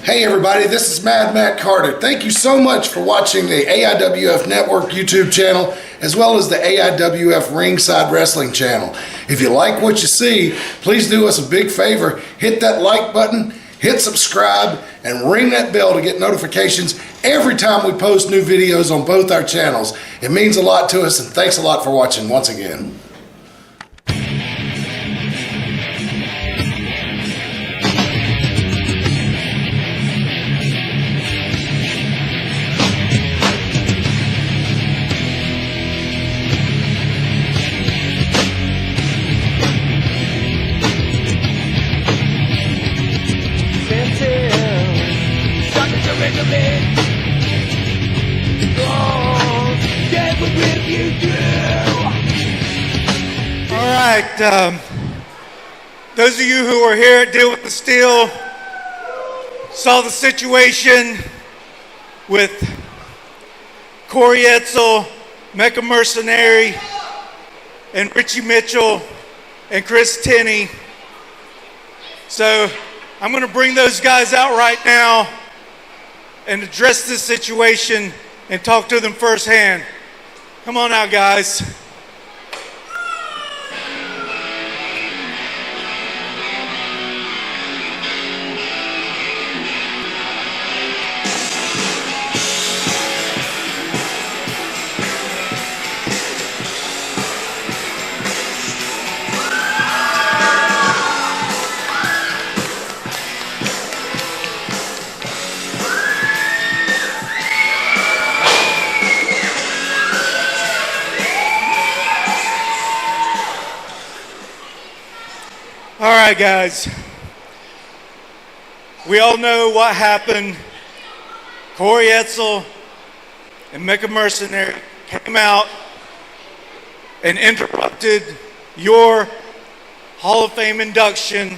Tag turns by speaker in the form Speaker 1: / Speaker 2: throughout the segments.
Speaker 1: Hey everybody, this is Mad Matt Carter. Thank you so much for watching the AIWF Network YouTube channel as well as the AIWF Ringside Wrestling channel. If you like what you see, please do us a big favor. Hit that like button, hit subscribe, and ring that bell to get notifications every time we post new videos on both our channels. It means a lot to us, and thanks a lot for watching once again.
Speaker 2: Those of you who were here at Deal with the Steel saw the situation with Corey Edsel, Mecha Mercenary, and Richie Mitchell, and Chris Teney. So I'm going to bring those guys out right now and address this situation and talk to them firsthand. Come on out, guys. All right, guys. We all know what happened. Corey Edsel and Mecha Mercenary came out and interrupted your Hall of Fame induction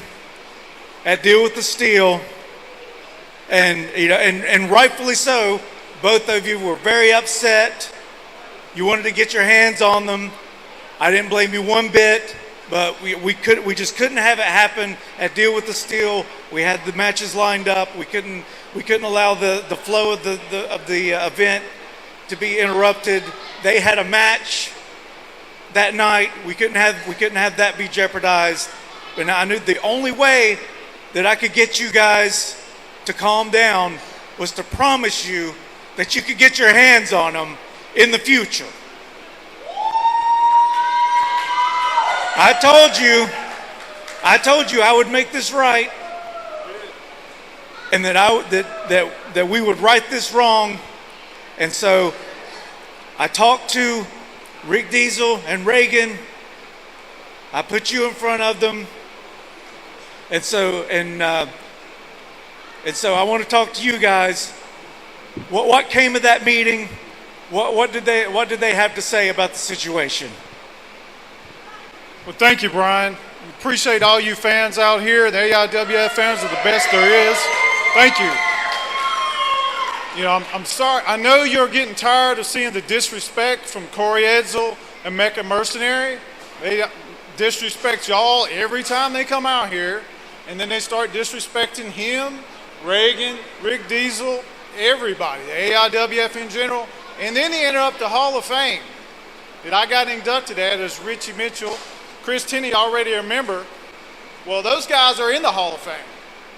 Speaker 2: at Deal with the Steel, and rightfully so. Both of you were very upset. You wanted to get your hands on them. I didn't blame you one bit. But we just couldn't have it happen at Deal with the Steel. We had the matches lined up. We couldn't allow the flow of the event to be interrupted. They had a match that night. We couldn't have that be jeopardized. But I knew the only way that I could get you guys to calm down was to promise you that you could get your hands on them in the future. I told you I would make this right, and that we would right this wrong. And so I talked to Rick Diesel and Reagan. I put you in front of them, and so I want to talk to you guys. What came of that meeting? What did they have to say about the situation?
Speaker 3: Well, thank you, Brian. We appreciate all you fans out here. The AIWF fans are the best there is. Thank you. You know, I'm sorry. I know you're getting tired of seeing the disrespect from Corey Edsel and Mecha Mercenary. They disrespect y'all every time they come out here, and then they start disrespecting him, Reagan, Rick Diesel, everybody, the AIWF in general, and then they interrupt the Hall of Fame that I got inducted at as Richie Mitchell. Chris Teney already a member. Well, those guys are in the Hall of Fame.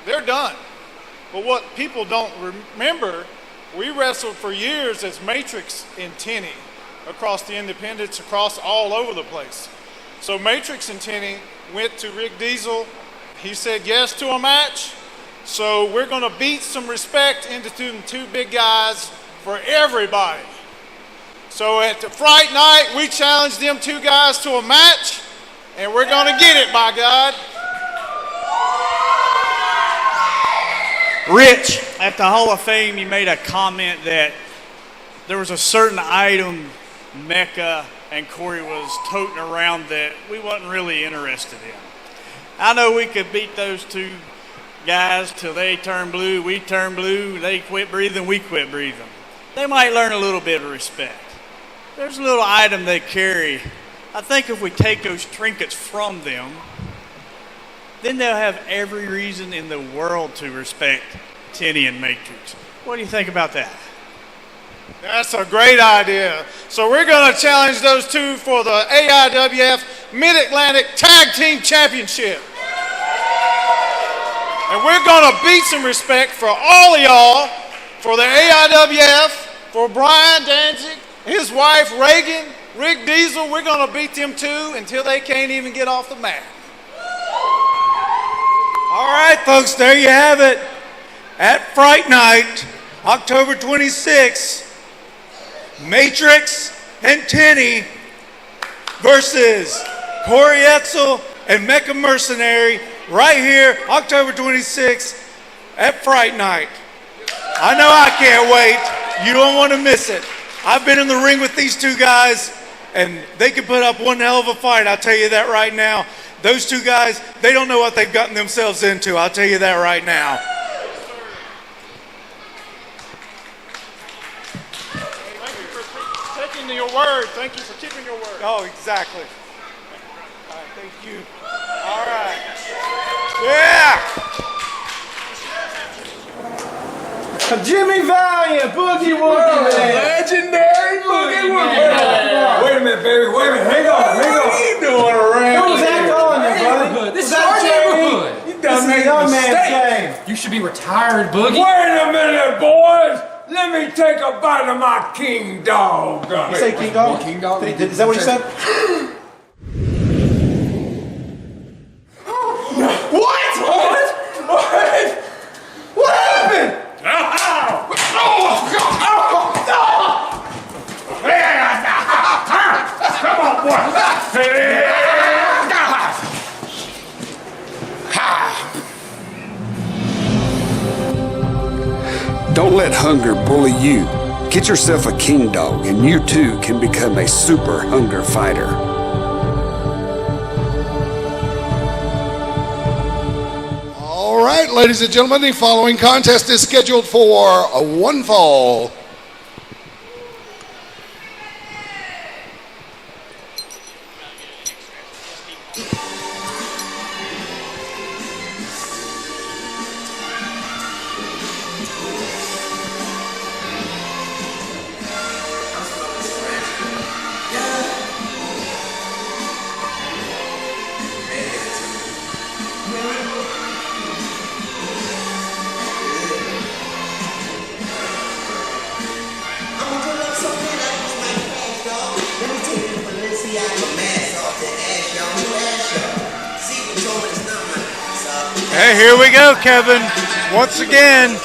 Speaker 3: They're done. But what people don't remember, we wrestled for years as Matrix and Teney across the independents, across all over the place. So Matrix and Teney went to Rick Diesel. He said yes to a match. So we're going to beat some respect into two big guys for everybody. So at the Fright Night, we challenged them two guys to a match. And we're going to get it, by God.
Speaker 4: Rich, at the Hall of Fame, you made a comment that there was a certain item Mecha and Corey was toting around that we wasn't really interested in. I know we could beat those two guys till they turn blue, we turn blue, they quit breathing, we quit breathing. They might learn a little bit of respect. There's a little item they carry. I think if we take those trinkets from them, then they'll have every reason in the world to respect Teney and Matrix. What do you think about that?
Speaker 3: That's a great idea. So we're going to challenge those two for the AIWF Mid Atlantic Tag Team Championship. And we're going to beat some respect for all of y'all, for the AIWF, for Brian Danzig, his wife Reagan, Rick Diesel. We're going to beat them too until they can't even get off the mat.
Speaker 2: All right, folks, there you have it. At Fright Night, October 26th, Matrix and Teney versus Corey Etzel and Mecha Mercenary right here, October 26th at Fright Night. I know I can't wait. You don't want to miss it. I've been in the ring with these two guys, and they can put up one hell of a fight, I'll tell you that right now. Those two guys, they don't know what they've gotten themselves into, I'll tell you that right now.
Speaker 3: Your word. Thank you for keeping your word.
Speaker 2: Oh, exactly. All right, thank you. All right. Yeah.
Speaker 5: Jimmy Valiant, Boogie Woogie, man.
Speaker 6: Legendary Boogie Woogie. Wait a minute, baby. Wait a minute. Hang on. What are you doing around
Speaker 5: What was that
Speaker 6: here?
Speaker 5: calling you, buddy?
Speaker 6: This is
Speaker 5: that
Speaker 6: our
Speaker 5: Jamie?
Speaker 6: neighborhood. You done
Speaker 5: This is
Speaker 6: made
Speaker 5: a young
Speaker 6: a
Speaker 5: man's
Speaker 6: mistake.
Speaker 5: game.
Speaker 7: You should be retired, Boogie.
Speaker 6: Wait a minute, boys. Let me take a bite of my king dog.
Speaker 5: You say King Dog?
Speaker 6: King Dog?
Speaker 5: Is that what he said? What? What happened?
Speaker 6: Come on, boy.
Speaker 8: Don't let hunger bully you. Get yourself a king dog and you too can become a super hunger fighter.
Speaker 1: All right, ladies and gentlemen, the following contest is scheduled for one fall.
Speaker 2: Hey, here we go, Kevin. Once again,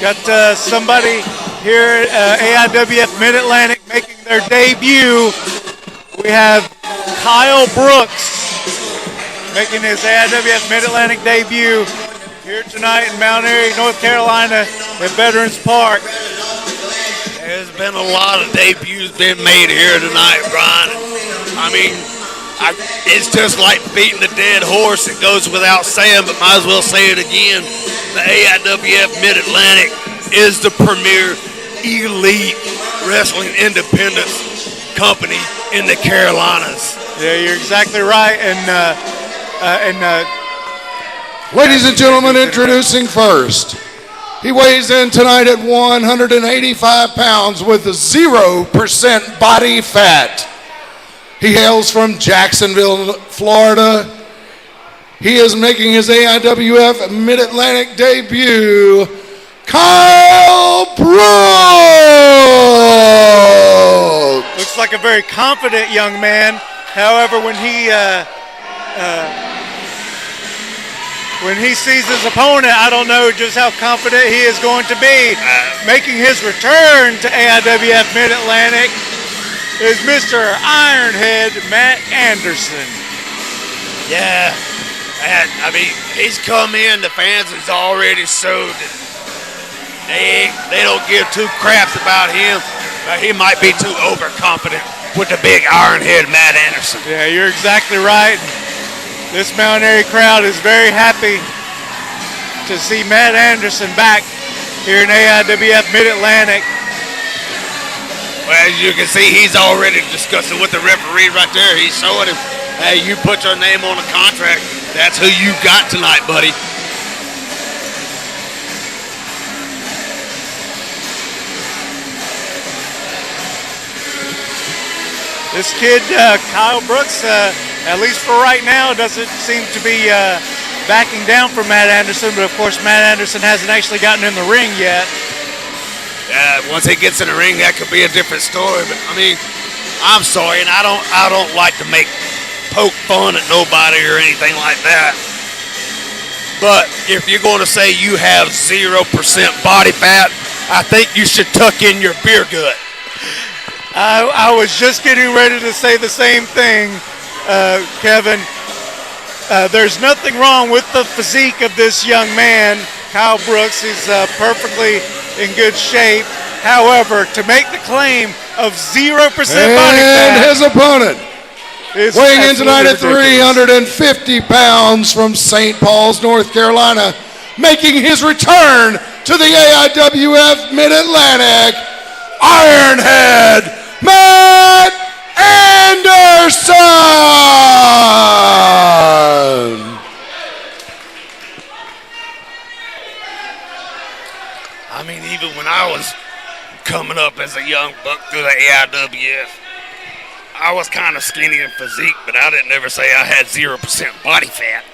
Speaker 2: got somebody here at AIWF Mid Atlantic making their debut. We have Kyle Brooks making his AIWF Mid Atlantic debut here tonight in Mount Airy, North Carolina at Veterans Park.
Speaker 9: There's been a lot of debuts being made here tonight, Brian. I mean, it's just like beating a dead horse. It goes without saying, but might as well say it again. The AIWF Mid Atlantic is the premier elite wrestling independence company in the Carolinas.
Speaker 2: Yeah, you're exactly right. And
Speaker 1: Ladies and gentlemen, introducing first. He weighs in tonight at 185 pounds with 0% body fat. He hails from Jacksonville, Florida. He is making his AIWF Mid Atlantic debut, Kyle Brooks.
Speaker 2: looks like a very confident young man. However, when he sees his opponent, I don't know just how confident he is going to be. Making his return to AIWF Mid Atlantic is Mr. Ironhead Matt Anderson.
Speaker 9: Yeah, I mean, he's come in, the fans has already showed that they don't give two craps about him, but he might be too overconfident with the big Ironhead Matt Anderson.
Speaker 2: Yeah, you're exactly right. This Mount Airy crowd is very happy to see Matt Anderson back here in AIWF Mid Atlantic.
Speaker 9: Well, as you can see, he's already discussing with the referee right there. He's showing him, hey, you put your name on the contract. That's who you got tonight, buddy.
Speaker 2: This kid, Kyle Brooks, at least for right now, doesn't seem to be backing down from Matt Anderson. But of course, Matt Anderson hasn't actually gotten in the ring yet.
Speaker 9: Once he gets in the ring, that could be a different story. But I mean, I'm sorry, and I don't like to poke fun at nobody or anything like that. But if you're going to say you have 0% body fat, I think you should tuck in your beer gut.
Speaker 2: I was just getting ready to say the same thing, Kevin. There's nothing wrong with the physique of this young man, Kyle Brooks. He's perfectly in good shape. However, to make the claim of 0% body fat.
Speaker 1: And his opponent, weighing in tonight at
Speaker 2: ridiculous.
Speaker 1: 350 pounds from St. Paul's, North Carolina, making his return to the AIWF Mid Atlantic, Ironhead Matt Anderson.
Speaker 9: I mean, even when I was coming up as a young buck through the AIWF, I was kind of skinny in physique, but I didn't ever say I had 0% body fat.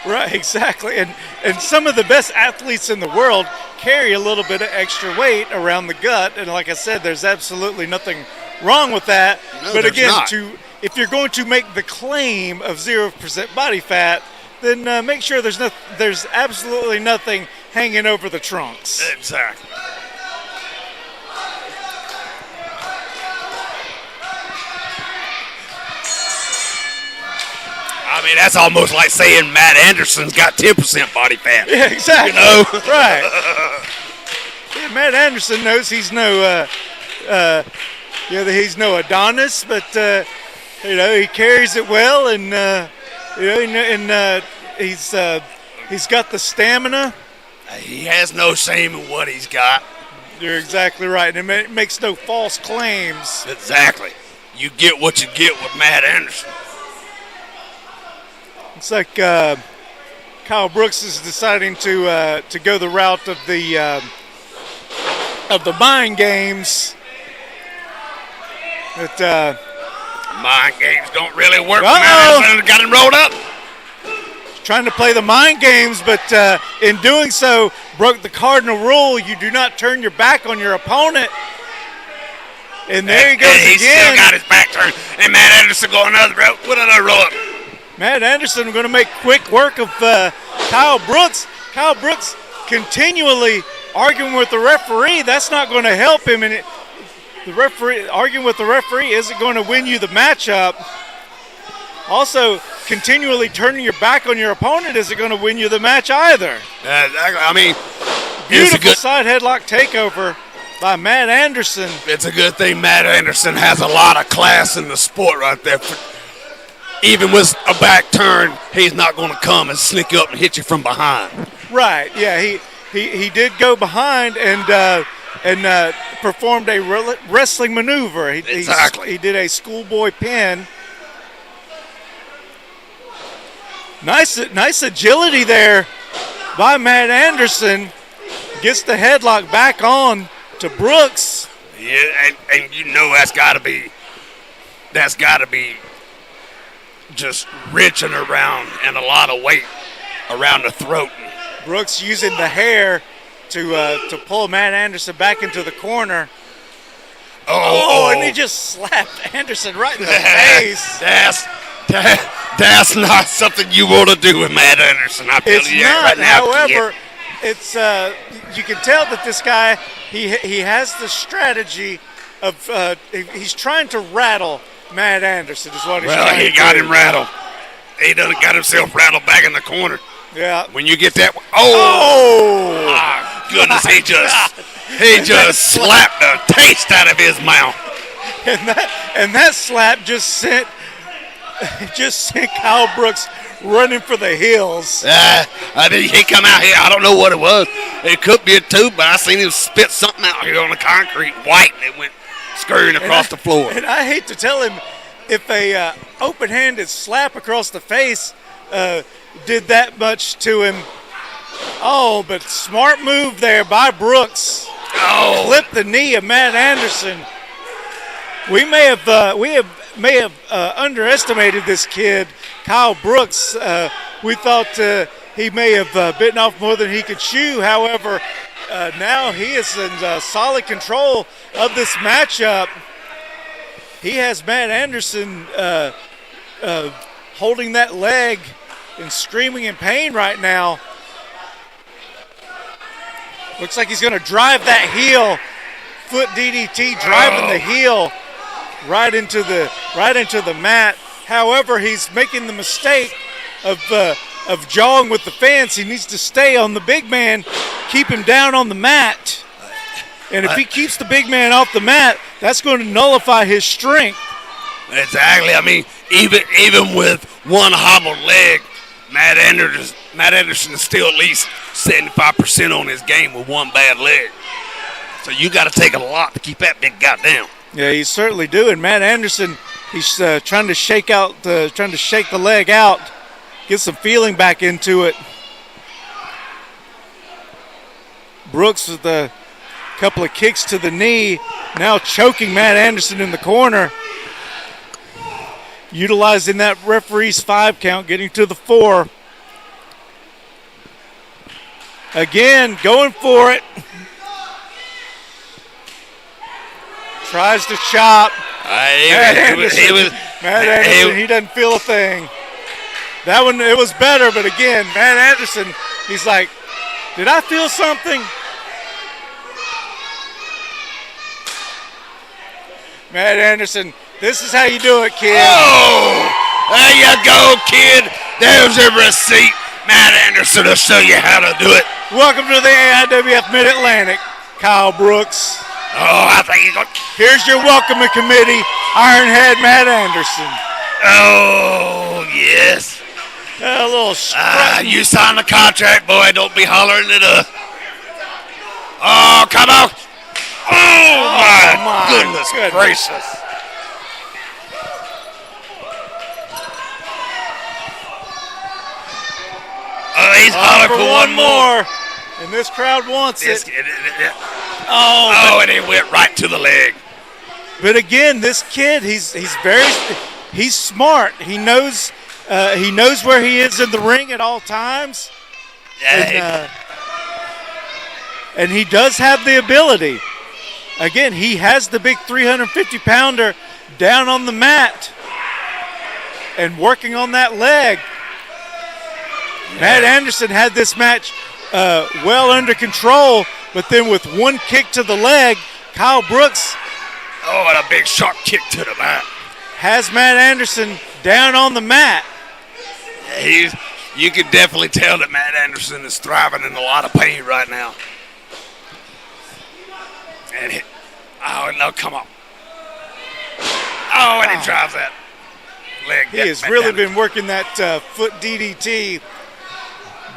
Speaker 2: Right, exactly. And some of the best athletes in the world carry a little bit of extra weight around the gut. And like I said, there's absolutely nothing wrong with that.
Speaker 9: No,
Speaker 2: but
Speaker 9: there's
Speaker 2: again,
Speaker 9: not.
Speaker 2: if you're going to make the claim of 0% body fat, then make sure there's absolutely nothing hanging over the trunks.
Speaker 9: Exactly. I mean, that's almost like saying Matt Anderson's got 10% body fat.
Speaker 2: Yeah, exactly.
Speaker 9: You know?
Speaker 2: Right. Yeah, Matt Anderson knows he's no Adonis, but he carries it well, and he's got the stamina.
Speaker 9: He has no shame in what he's got.
Speaker 2: You're exactly right, and it makes no false claims.
Speaker 9: Exactly. You get what you get with Matt Anderson.
Speaker 2: It's like Kyle Brooks is deciding to go the route of the mind games. But
Speaker 9: Mind games don't really work. Matt Anderson got him rolled up.
Speaker 2: trying to play the mind games, but in doing so, broke the cardinal rule. You do not turn your back on your opponent. And there he goes
Speaker 9: and he
Speaker 2: again.
Speaker 9: still got his back turned. And Matt Anderson going another route with another roll up.
Speaker 2: Matt Anderson going to make quick work of Kyle Brooks. Kyle Brooks continually arguing with the referee. That's not going to help him. And the referee arguing with the referee isn't going to win you the matchup. Also, continually turning your back on your opponent isn't going to win you the match either.
Speaker 9: I mean,
Speaker 2: beautiful side headlock takeover by Matt Anderson.
Speaker 9: It's a good thing Matt Anderson has a lot of class in the sport right there. Even with a back turn, he's not going to come and sneak up and hit you from behind.
Speaker 2: Right, yeah, he did go behind and performed a wrestling maneuver.
Speaker 9: Exactly.
Speaker 2: He did a schoolboy pin. Nice agility there by Matt Anderson. Gets the headlock back on to Brooks.
Speaker 9: Yeah, and you know that's got to be just wrenching around and a lot of weight around the throat.
Speaker 2: Brooks using the hair to pull Matt Anderson back into the corner. And he just slapped Anderson right in the face.
Speaker 9: That's not something you want to do with Matt Anderson. I'm telling you right now.
Speaker 2: However, it's you can tell that this guy he has the strategy of he's trying to rattle Matt Anderson. Is what he's trying to do.
Speaker 9: Well, he got him rattled. He done got himself rattled back in the corner.
Speaker 2: Yeah.
Speaker 9: When you get that, goodness, he just slapped the taste out of his mouth.
Speaker 2: And that slap just sent Kyle Brooks running for the hills.
Speaker 9: I think he come out here. I don't know what it was. It could be a tube, but I seen him spit something out here on the concrete, white, and it went scurrying across the floor.
Speaker 2: And I hate to tell him, if a open-handed slap across the face did that much to him. Oh, but smart move there by Brooks. Clipped the knee of Matt Anderson. we may have underestimated this kid, Kyle Brooks. We thought he may have bitten off more than he could chew. However, now he is in solid control of this matchup. He has Matt Anderson holding that leg and screaming in pain right now. Looks like he's going to drive that heel, foot DDT, driving the heel right into the mat. However, he's making the mistake of jawing with the fence. He needs to stay on the big man, keep him down on the mat. And if he keeps the big man off the mat, that's going to nullify his strength.
Speaker 9: Exactly. I mean, even with one hobbled leg, Matt Anderson is still at least 75% on his game with one bad leg. So you got to take a lot to keep that big guy down.
Speaker 2: Yeah, he's certainly doing. Matt Anderson, he's trying to shake the leg out, get some feeling back into it. Brooks with a couple of kicks to the knee, now choking Matt Anderson in the corner. Utilizing that referee's 5 count, getting to the 4. Again, going for it. Tries to chop. Matt Anderson, he doesn't feel a thing. That one, it was better, but again, Matt Anderson, he's like, did I feel something? Matt Anderson, this is how you do it, kid.
Speaker 9: Oh, there you go, kid. There's a receipt. Matt Anderson will show you how to do it.
Speaker 2: Welcome to the AIWF Mid Atlantic, Kyle Brooks.
Speaker 9: Oh, I think he's going to.
Speaker 2: Here's your welcoming committee, Ironhead Matt Anderson.
Speaker 9: Oh, yes.
Speaker 2: A little
Speaker 9: you signed the contract, boy. Don't be hollering it up. Oh, come on. Oh, my goodness gracious. Oh, he's hollering for one more.
Speaker 2: And this crowd wants it.
Speaker 9: And he went right to the leg.
Speaker 2: But again, this kid, he's smart. He knows where he is in the ring at all times. And he does have the ability. Again, he has the big 350-pounder down on the mat and working on that leg. Yeah. Matt Anderson had this match well under control, but then with one kick to the leg, Kyle Brooks.
Speaker 9: Oh, and a big sharp kick to the mat.
Speaker 2: Has Matt Anderson down on the mat.
Speaker 9: Yeah, you can definitely tell that Matt Anderson is thriving in a lot of pain right now. And no, come on. Oh, and he drives that leg.
Speaker 2: He has really been working that foot DDT,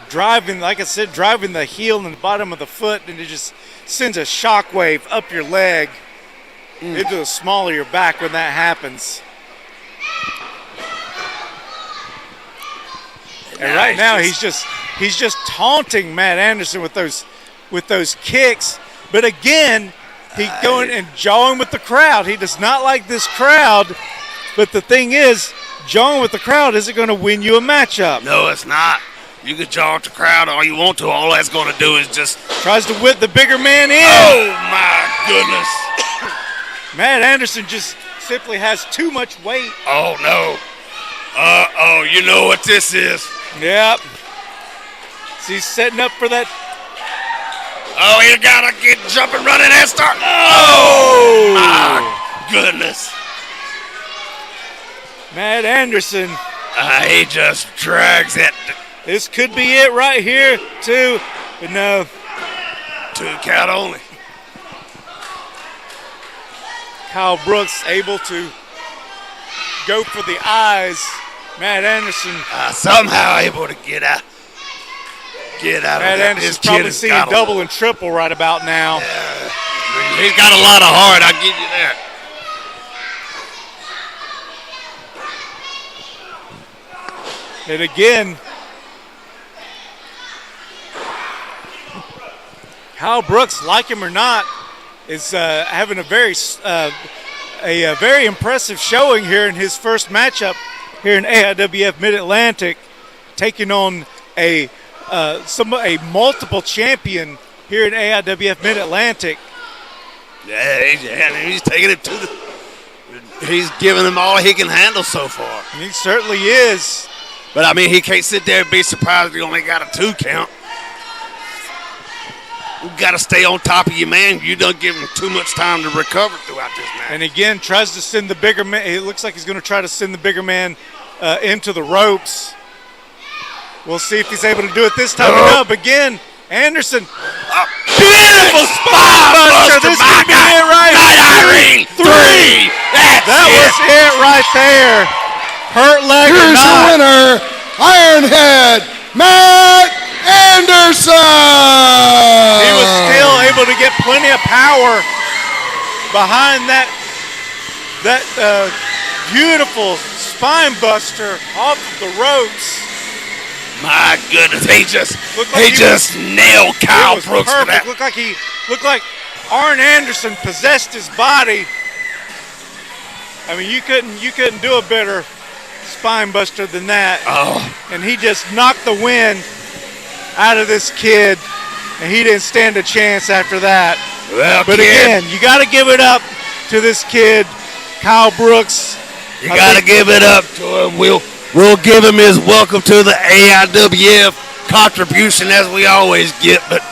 Speaker 2: driving the heel and the bottom of the foot, and it just sends a shockwave up your leg into the small of your back when that happens. And right now he's just taunting Matt Anderson with those kicks, but again, he's going and jawing with the crowd. He does not like this crowd, but the thing is, jawing with the crowd isn't going to win you a matchup.
Speaker 9: No, it's not. You can jaw with the crowd all you want to. All that's going to do is just
Speaker 2: tries to whip the bigger man in.
Speaker 9: Oh my goodness!
Speaker 2: Matt Anderson just simply has too much weight.
Speaker 9: Oh no! You know what this is?
Speaker 2: Yep. So he's setting up for that.
Speaker 9: Oh, you gotta get jumping, running, and start. Oh my goodness!
Speaker 2: Matt Anderson.
Speaker 9: He just drags it.
Speaker 2: This could be it right here, too. But no.
Speaker 9: 2 count only.
Speaker 2: Kyle Brooks able to go for the eyes. Matt Anderson.
Speaker 9: Somehow able to get out.
Speaker 2: Matt Anderson's probably seeing double and triple right about now.
Speaker 9: Yeah. He's got a lot of heart, I'll give you that.
Speaker 2: And again, Kyle Brooks, like him or not, is having a very a very impressive showing here in his first matchup here in AIWF Mid Atlantic, taking on a multiple champion here in AIWF Mid Atlantic.
Speaker 9: Yeah, he's taking it to the. He's giving him all he can handle so far.
Speaker 2: And he certainly is.
Speaker 9: But I mean, he can't sit there and be surprised he only got a 2 count. You got to stay on top of your man. You don't give him too much time to recover throughout this match.
Speaker 2: And again, tries to send the bigger man. It looks like he's going to try to send the bigger man into the ropes. We'll see if he's able to do it this time. Up again, Anderson.
Speaker 9: Beautiful spine buster.
Speaker 2: This could be it right
Speaker 9: here. 3.
Speaker 2: That was it right there. Hurt leg or
Speaker 1: Here's
Speaker 2: not.
Speaker 1: your winner, Ironhead Matt Anderson.
Speaker 2: He was still able to get plenty of power behind that beautiful spine buster off of the ropes.
Speaker 9: My goodness, he just nailed
Speaker 2: It
Speaker 9: Kyle
Speaker 2: was
Speaker 9: Brooks for that.
Speaker 2: perfect. Looked like Arn Anderson possessed his body. I mean, you couldn't do a better spine buster than that.
Speaker 9: Oh.
Speaker 2: And he just knocked the wind out of this kid, and he didn't stand a chance after that.
Speaker 9: Well,
Speaker 2: but
Speaker 9: kid,
Speaker 2: again, you got to give it up to this kid, Kyle Brooks.
Speaker 9: you got to give it up to him. We'll give him his welcome to the AIWF contribution as we always get. But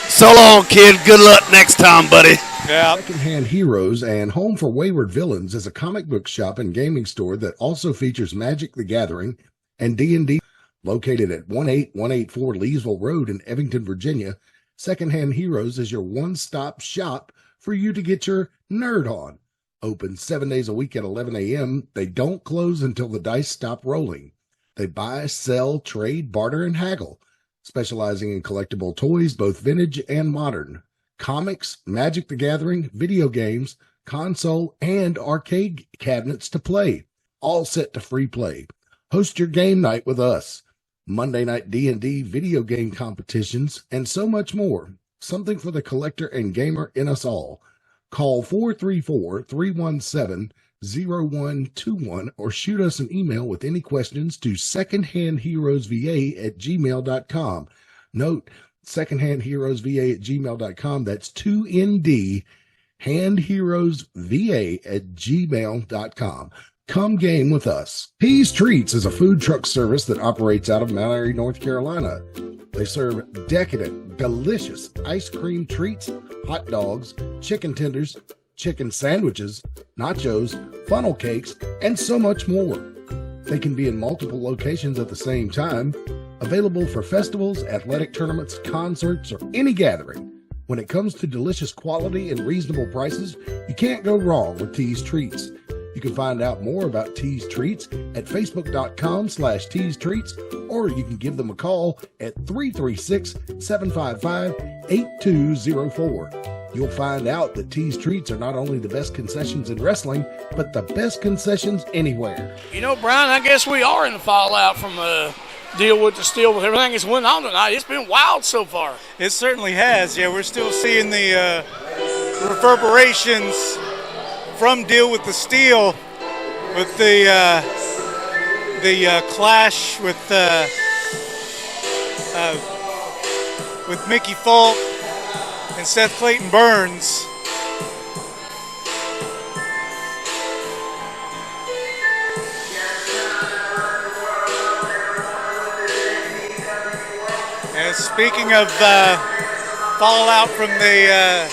Speaker 9: so long, kid. Good luck next time, buddy.
Speaker 2: Yeah.
Speaker 1: Secondhand Heroes and Home for Wayward Villains is a comic book shop and gaming store that also features Magic the Gathering and D&D. Located at 18184 Leesville Road in Evington, Virginia, Secondhand Heroes is your one-stop shop for you to get your nerd on. Open 7 days a week at 11 a.m. They don't close until the dice stop rolling. They buy, sell, trade, barter, and haggle, specializing in collectible toys, both vintage and modern, comics, Magic the Gathering, video games, console, and arcade cabinets to play, all set to free play. Host your game night with us. Monday night D&D video game competitions, and so much more. Something for the collector and gamer in us all. Call 434-317-0121 or shoot us an email with any questions to secondhandheroesva@gmail.com. Note, secondhandheroesva@gmail.com. That's 2ND, handheroesva@gmail.com. Come game with us. Tees Treats is a food truck service that operates out of Mount Airy, North Carolina. They serve decadent, delicious ice cream treats, hot dogs, chicken tenders, chicken sandwiches, nachos, funnel cakes, and so much more. They can be in multiple locations at the same time, available for festivals, athletic tournaments, concerts, or any gathering. When it comes to delicious quality and reasonable prices, you can't go wrong with Tees Treats. You can find out more about Tees Treats at facebook.com/Tees Treats, or you can give them a call at 336-755-8204. You'll find out that Tees Treats are not only the best concessions in wrestling, but the best concessions anywhere.
Speaker 7: You know, Brian, I guess we are in the fallout from deal with the steel with everything that's went on tonight. It's been wild so far.
Speaker 2: It certainly has. Yeah, we're still seeing the reverberations from Deal with the Steel, with the clash with Mickey Falk and Seth Clayton Burns. And speaking of fallout from the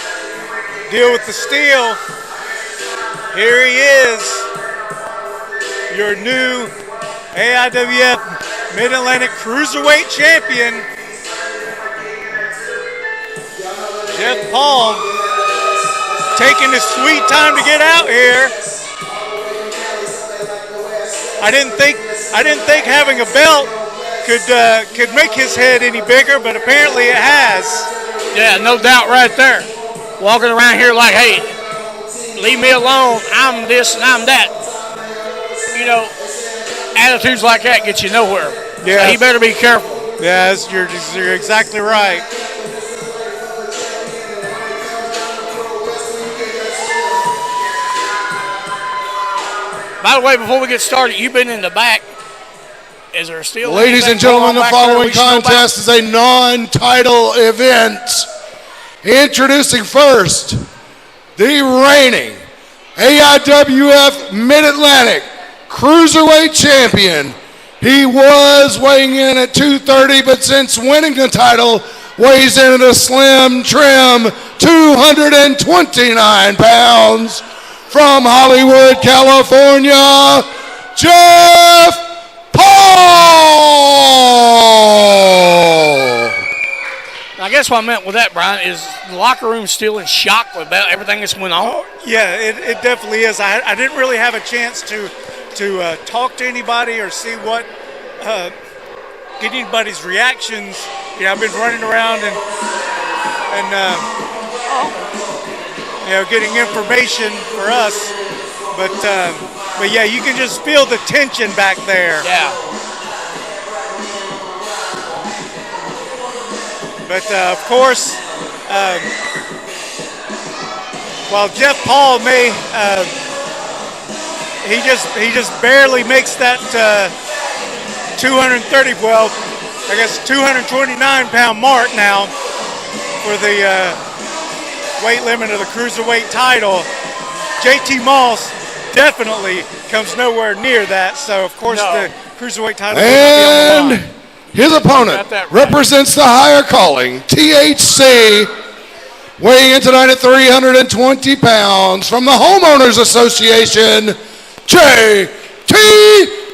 Speaker 2: Deal with the Steel, here he is, your new AIWF Mid Atlantic Cruiserweight champion, Jeff Paul, taking his sweet time to get out here. I didn't think having a belt could make his head any bigger, but apparently it has.
Speaker 7: Yeah, no doubt right there. Walking around here like, hey, leave me alone, I'm this and I'm that. You know, attitudes like that get you nowhere.
Speaker 2: Yeah.
Speaker 7: So you better be careful.
Speaker 2: Yes, you're exactly right.
Speaker 7: By the way, before we get started, you've been in the back. Is there still
Speaker 1: Ladies and gentlemen, the following contest is a non-title event. Introducing first, the reigning AIWF Mid Atlantic Cruiserweight Champion. He was weighing in at 230, but since winning the title, weighs in at a slim, trim 229 pounds. From Hollywood, California, Jeff Paul!
Speaker 7: I guess what I meant with that, Brian, is the locker room still in shock about everything that's went on.
Speaker 2: Oh, yeah, it definitely is. I didn't really have a chance to talk to anybody or see what get anybody's reactions. You know, I've been running around and getting information for us, but yeah, you can just feel the tension back there.
Speaker 7: Yeah.
Speaker 2: But of course, while Jeff Paul may he just barely makes that 229-pound mark now for the weight limit of the Cruiserweight title. JT Moss definitely comes nowhere near that, so of course the Cruiserweight title will be on the line.
Speaker 1: His opponent represents the higher calling, THC, weighing in tonight at 320 pounds, from the Homeowners Association, JT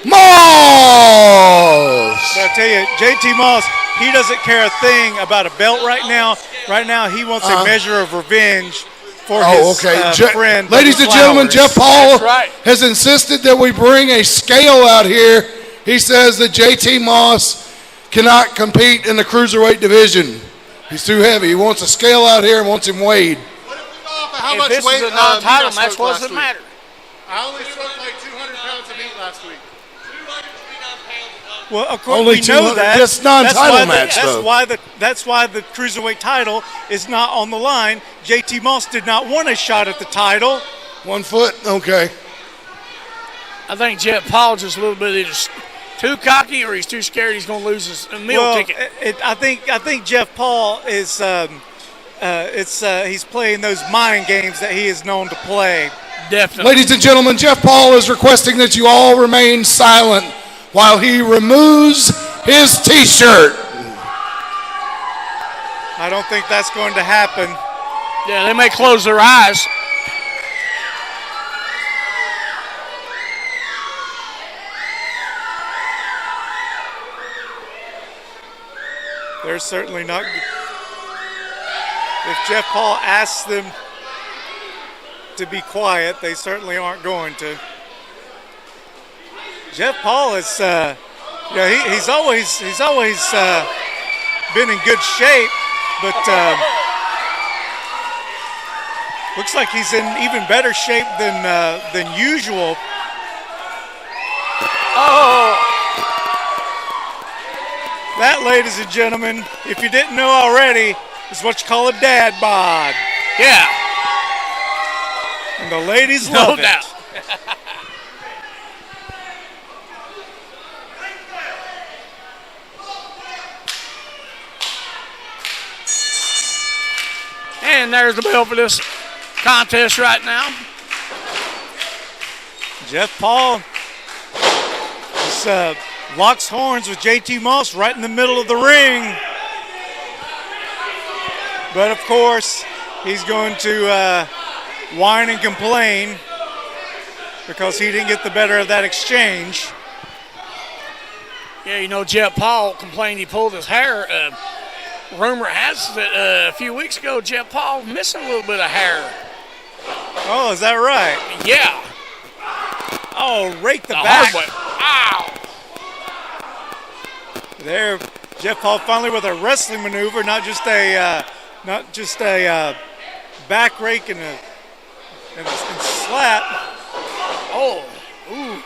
Speaker 1: Moss.
Speaker 2: So I tell you, JT Moss, he doesn't care a thing about a belt right now. Right now, he wants a measure of revenge for his friend.
Speaker 1: Ladies and gentlemen, Jeff Paul has insisted that we bring a scale out here. He says that JT Moss cannot compete in the Cruiserweight division. He's too heavy. He wants a scale out here and wants him weighed.
Speaker 7: What if we go off of how much weight? This is a non-title match. What does it matter?
Speaker 3: I only stroked like 200 pounds of meat last week.
Speaker 2: Well, of course,
Speaker 1: Only
Speaker 2: we know that.
Speaker 1: That's non-title match, though.
Speaker 2: That's why the Cruiserweight title is not on the line. JT Moss did not want a shot at the title.
Speaker 1: 1 foot, okay.
Speaker 7: I think Jeff Paul just a little bit just too cocky, or he's too scared he's going to lose his meal ticket.
Speaker 2: I think Jeff Paul is he's playing those mind games that he is known to play.
Speaker 7: Definitely.
Speaker 1: Ladies and gentlemen, Jeff Paul is requesting that you all remain silent while he removes his T-shirt.
Speaker 2: I don't think that's going to happen.
Speaker 7: Yeah, they may close their eyes.
Speaker 2: They're certainly not. If Jeff Paul asks them to be quiet, they certainly aren't going to. Jeff Paul is, he's always been in good shape, but looks like he's in even better shape than usual.
Speaker 7: Oh.
Speaker 2: That, ladies and gentlemen, if you didn't know already, is what you call a dad bod.
Speaker 7: Yeah.
Speaker 2: And the ladies love it.
Speaker 7: No doubt. And there's the bell for this contest right now.
Speaker 2: Jeff Paul locks horns with JT Moss right in the middle of the ring. But of course, he's going to whine and complain because he didn't get the better of that exchange.
Speaker 7: Yeah, you know, Jeff Paul complained he pulled his hair. Rumor has that a few weeks ago, Jeff Paul missing a little bit of hair.
Speaker 2: Oh, is that right?
Speaker 7: Yeah.
Speaker 2: Oh, rake the back.
Speaker 7: Ow.
Speaker 2: There, Jeff Paul finally with a wrestling maneuver, not just a back rake and a slap.
Speaker 7: Oh, ooh.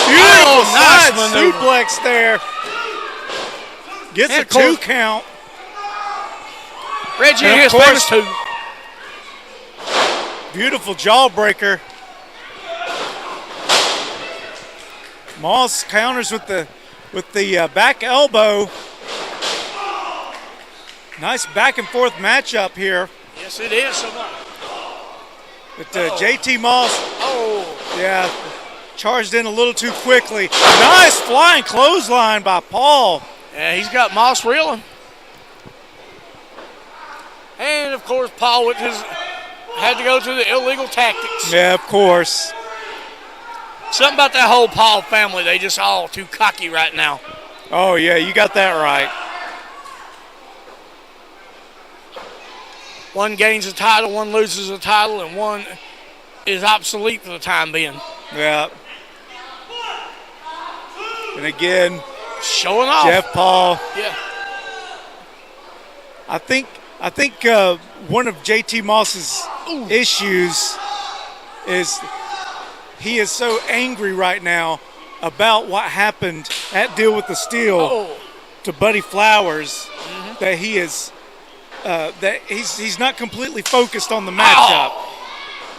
Speaker 2: Beautiful
Speaker 7: nice
Speaker 2: side
Speaker 7: maneuver.
Speaker 2: suplex there. Gets a 2 count.
Speaker 7: Reggie, his famous 2.
Speaker 2: Beautiful jawbreaker. Moss counters with the back elbow. Nice back and forth matchup here.
Speaker 7: Yes, it is.
Speaker 2: But JT Moss, yeah, charged in a little too quickly. Nice flying clothesline by Paul.
Speaker 7: Yeah, he's got Moss reeling. And, of course, Paul had to go through the illegal tactics.
Speaker 2: Yeah, of course.
Speaker 7: Something about that whole Paul family, they just all too cocky right now.
Speaker 2: Oh, yeah, you got that right.
Speaker 7: One gains a title, one loses a title, and one is obsolete for the time being.
Speaker 2: Yeah. And again,
Speaker 7: showing off.
Speaker 2: Jeff Paul.
Speaker 7: Yeah.
Speaker 2: I think one of JT Moss's issues is he is so angry right now about what happened at Deal with the Steel to Buddy Flowers that he is that he's not completely focused on the matchup.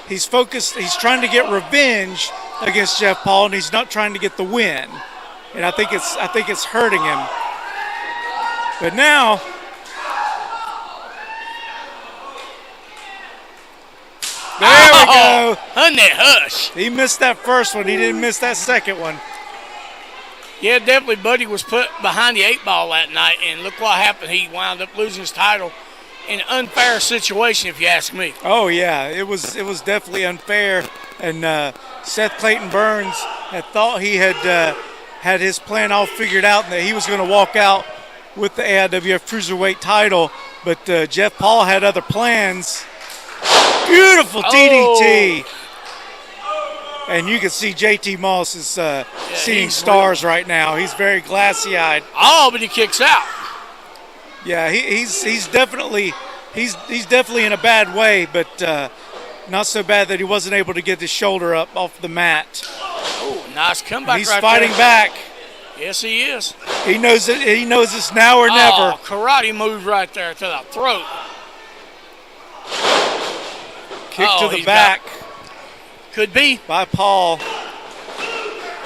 Speaker 2: He's focused. He's trying to get revenge against Jeff Paul, and he's not trying to get the win. And I think it's hurting him. But now. There we go.
Speaker 7: Honey, hush.
Speaker 2: He missed that first one. He didn't miss that second one.
Speaker 7: Yeah, definitely Buddy was put behind the 8-ball that night, and look what happened. He wound up losing his title in an unfair situation, if you ask me.
Speaker 2: Oh, yeah. It was definitely unfair. And Seth Clayton Burns had thought he had his plan all figured out and that he was going to walk out with the AIWF Cruiserweight title. But Jeff Paul had other plans. Beautiful DDT. And you can see JT Moss is seeing stars right now. He's very glassy-eyed.
Speaker 7: Oh, but he kicks out.
Speaker 2: Yeah, he's definitely in a bad way, but not so bad that he wasn't able to get his shoulder up off the mat.
Speaker 7: Oh, nice comeback.
Speaker 2: He's fighting back.
Speaker 7: Yes, he is.
Speaker 2: He knows it. He knows it's now or never.
Speaker 7: Karate move right there to the throat.
Speaker 2: Kick to the back.
Speaker 7: Could be.
Speaker 2: By Paul.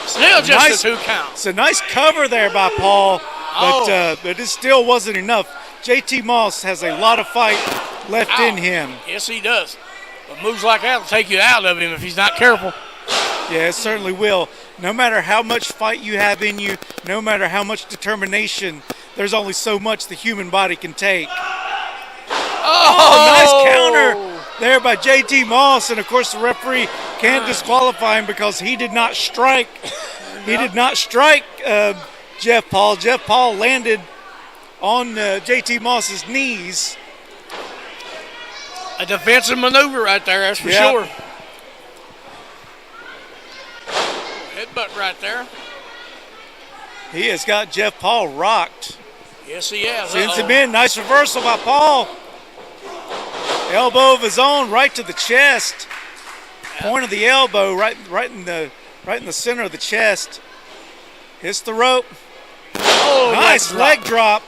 Speaker 7: Still just a 2 count.
Speaker 2: It's a nice cover there by Paul, but it still wasn't enough. JT Moss has a lot of fight left in him.
Speaker 7: Yes, he does. But moves like that will take you out of him if he's not careful.
Speaker 2: Yeah, it certainly will. No matter how much fight you have in you, no matter how much determination, there's only so much the human body can take. Nice counter there by JT Moss, and of course the referee can't disqualify him because he did not strike. He did not strike Jeff Paul. Jeff Paul landed on JT Moss's knees.
Speaker 7: A defensive maneuver right there, that's for sure. Headbutt right there.
Speaker 2: He has got Jeff Paul rocked.
Speaker 7: Yes, he has.
Speaker 2: Sends him in. Nice reversal by Paul. Elbow of his own right to the chest. Point of the elbow right in the center of the chest. Hits the rope. Nice leg drop.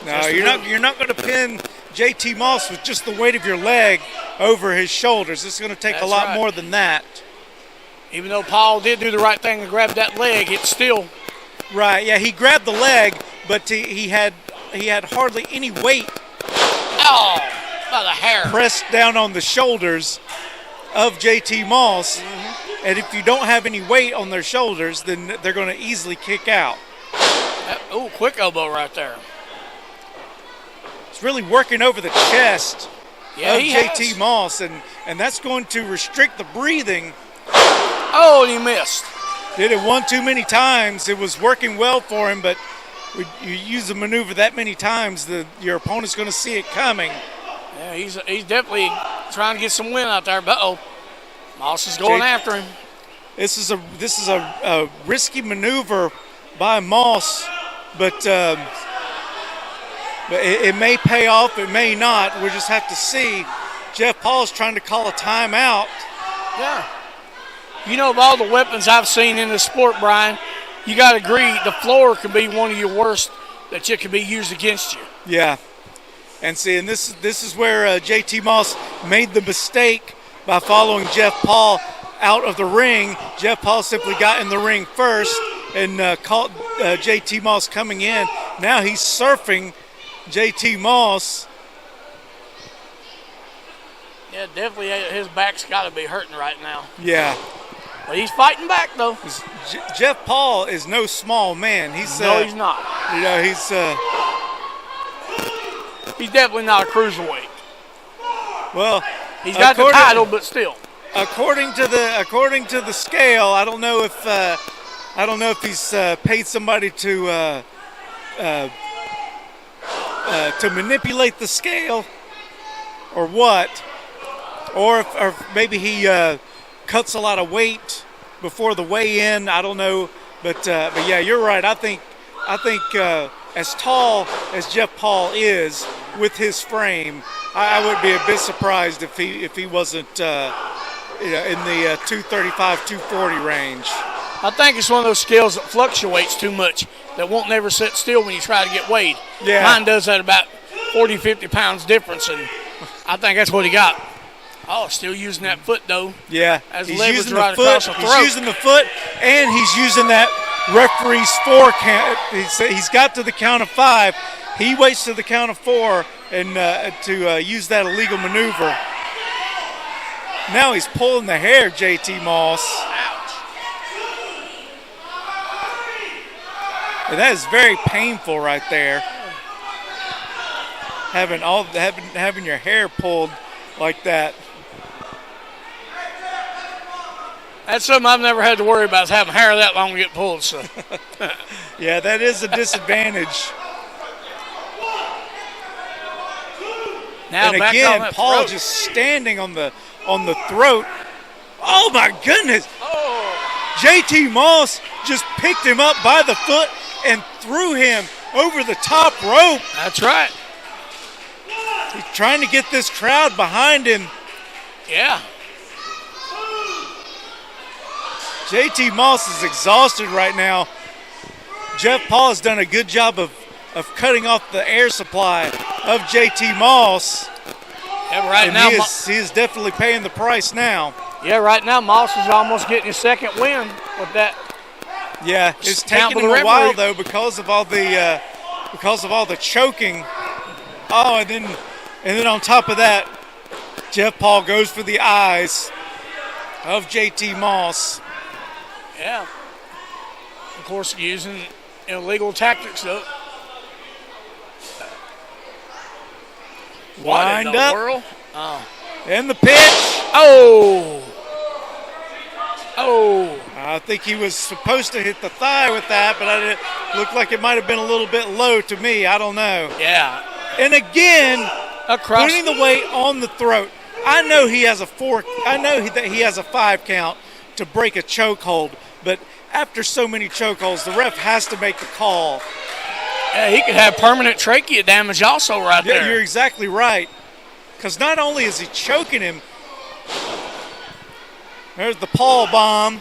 Speaker 2: No, you're not going to pin JT Moss with just the weight of your leg over his shoulders. It's going to take a lot more than that.
Speaker 7: Even though Paul did do the right thing and grab that leg, it's still
Speaker 2: right. Yeah, he grabbed the leg, but he had hardly any weight.
Speaker 7: By the hair.
Speaker 2: Pressed down on the shoulders of JT Moss. And if you don't have any weight on their shoulders, then they're going to easily kick out.
Speaker 7: Quick elbow right there.
Speaker 2: It's really working over the chest of JT
Speaker 7: has.
Speaker 2: Moss, and that's going to restrict the breathing.
Speaker 7: Oh, he missed.
Speaker 2: Did it one too many times. It was working well for him, but when you use a maneuver that many times, your opponent's going to see it coming.
Speaker 7: Yeah, he's definitely trying to get some win out there, but Moss is going after him.
Speaker 2: This is a risky maneuver by Moss, but it may pay off, it may not. We'll just have to see. Jeff Paul's trying to call a timeout.
Speaker 7: Yeah. You know, of all the weapons I've seen in this sport, Brian, you got to agree the floor can be one of your worst that you can be used against you.
Speaker 2: Yeah. And see, and this is where JT Moss made the mistake by following Jeff Paul out of the ring. Jeff Paul simply got in the ring first and caught JT Moss coming in. Now he's surfing JT Moss.
Speaker 7: Yeah, definitely his back's got to be hurting right now.
Speaker 2: Yeah.
Speaker 7: But he's fighting back, though.
Speaker 2: Jeff Paul is no small man. He's
Speaker 7: he's not.
Speaker 2: You know,
Speaker 7: he's definitely not a cruiserweight.
Speaker 2: Well,
Speaker 7: he's got the title, but still. According
Speaker 2: to the scale, I don't know if he's paid somebody to manipulate the scale or what, or maybe he cuts a lot of weight before the weigh-in. I don't know, but yeah, you're right. I think as tall as Jeff Paul is with his frame, I would be a bit surprised if he wasn't in the 235, 240 range.
Speaker 7: I think it's one of those scales that fluctuates too much, that won't never sit still when you try to get weighed.
Speaker 2: Yeah.
Speaker 7: Mine does that about 40, 50 pounds difference, and I think that's what he got. Oh, still using that foot, though.
Speaker 2: Yeah,
Speaker 7: as
Speaker 2: he's
Speaker 7: leverage
Speaker 2: using
Speaker 7: right
Speaker 2: the foot.
Speaker 7: across the throat.
Speaker 2: He's using the foot, and he's using that referee's 4 count. He's got to the count of 5. He waits to the count of 4 and to use that illegal maneuver. Now he's pulling the hair, JT Moss.
Speaker 7: Ouch.
Speaker 2: And that is very painful right there. Having your hair pulled like that.
Speaker 7: That's something I've never had to worry about, is having hair that long to get pulled. So.
Speaker 2: Yeah, that is a disadvantage.
Speaker 7: Now
Speaker 2: and
Speaker 7: back
Speaker 2: again,
Speaker 7: on
Speaker 2: Paul
Speaker 7: throat.
Speaker 2: just standing on the throat. Oh my goodness!
Speaker 7: Oh.
Speaker 2: JT Moss just picked him up by the foot and threw him over the top rope.
Speaker 7: That's right.
Speaker 2: He's trying to get this crowd behind him.
Speaker 7: Yeah.
Speaker 2: JT Moss is exhausted right now. Jeff Paul has done a good job of cutting off the air supply of JT Moss.
Speaker 7: Yeah, right
Speaker 2: and
Speaker 7: now
Speaker 2: he is definitely paying the price now.
Speaker 7: Yeah, right now Moss is almost getting his second win with that.
Speaker 2: Yeah, it's taking him a while though because of all the choking. Oh, and then on top of that, Jeff Paul goes for the eyes of JT Moss.
Speaker 7: Yeah. Of course, using illegal tactics though.
Speaker 2: Wind
Speaker 7: what in the
Speaker 2: up.
Speaker 7: World? Oh.
Speaker 2: And the pitch.
Speaker 7: Oh. Oh.
Speaker 2: I think he was supposed to hit the thigh with that, but it looked like it might have been a little bit low to me. I don't know.
Speaker 7: Yeah.
Speaker 2: And again, putting the weight on the throat. I know he has a 4. I know that he has a 5 count to break a chokehold, but after so many chokeholds, the ref has to make the call.
Speaker 7: Yeah, he could have permanent trachea damage also right there.
Speaker 2: Yeah, you're exactly right. Because not only is he choking him, there's the Paul bomb.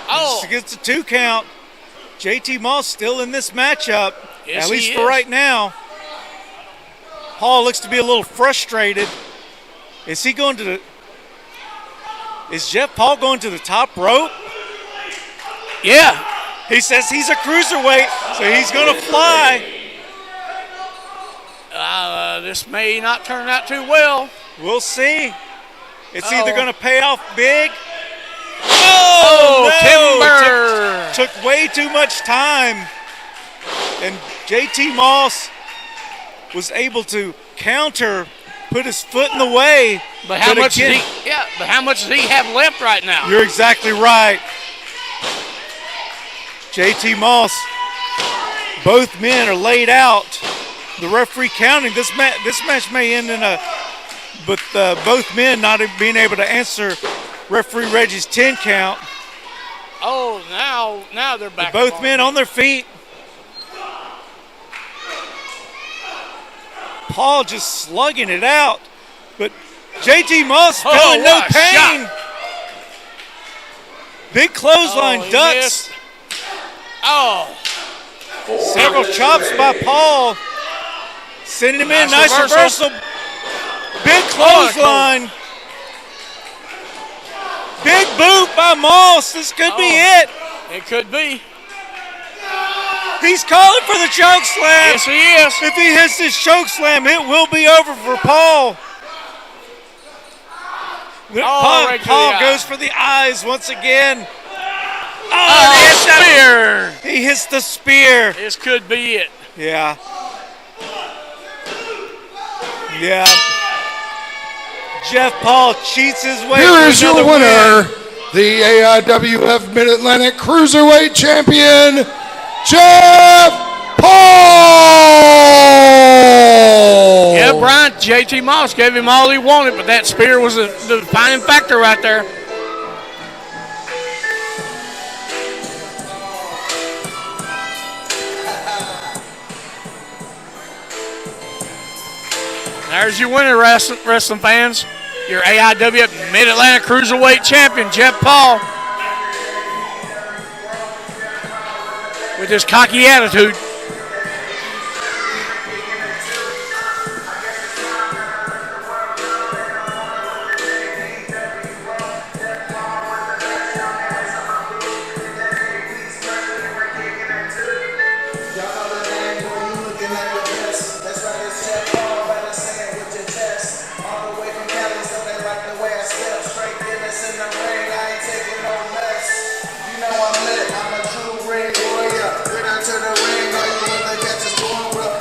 Speaker 7: Oh.
Speaker 2: He gets a 2 count. JT Moss still in this matchup,
Speaker 7: yes,
Speaker 2: at least for right now. Paul looks to be a little frustrated. Is he going to the... Is Jeff Paul going to the top rope?
Speaker 7: Yeah.
Speaker 2: He says he's a cruiserweight, so he's going to fly.
Speaker 7: This may not turn out too well.
Speaker 2: We'll see. It's either going to pay off big.
Speaker 7: Oh,
Speaker 2: no!
Speaker 7: Timber!
Speaker 2: Took way too much time. And JT Moss was able to counter, put his foot in the way.
Speaker 7: But how much does he have left right now?
Speaker 2: You're exactly right. JT Moss, both men are laid out. The referee counting. This match may end in a, but both men not being able to answer referee Reggie's 10 count.
Speaker 7: Oh, now they're back.
Speaker 2: Both men on their feet. Paul just slugging it out, but JT Moss feeling no pain.
Speaker 7: Shot.
Speaker 2: Big clothesline ducks.
Speaker 7: Missed. Oh.
Speaker 2: Several chops by Paul. Sending him in.
Speaker 7: Nice
Speaker 2: Nice reversal. Big clothesline. Big boot by Moss. This could be it.
Speaker 7: It could be.
Speaker 2: He's calling for the choke slam.
Speaker 7: Yes, he is.
Speaker 2: If he hits this choke slam, it will be over for Paul.
Speaker 7: Right
Speaker 2: Paul goes for the eyes once again.
Speaker 7: Spear.
Speaker 2: He hits the spear.
Speaker 7: This could be it.
Speaker 2: Yeah. Yeah. Jeff Paul cheats his way.
Speaker 1: Here
Speaker 2: to
Speaker 1: is your
Speaker 2: another
Speaker 1: winner,
Speaker 2: win.
Speaker 1: the AIWF Mid Atlantic Cruiserweight Champion, Jeff Paul!
Speaker 7: Yeah, Brian, JT Moss gave him all he wanted, but that spear was the defining factor right there. There's your winner, wrestling fans. Your AIWF Mid Atlantic Cruiserweight Champion, Jeff Paul. With his cocky attitude.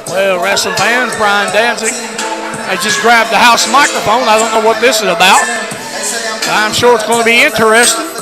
Speaker 7: Well, wrestling fans, Brian Danzig has just grabbed the house microphone. I don't know what this is about. I'm sure it's going to be interesting.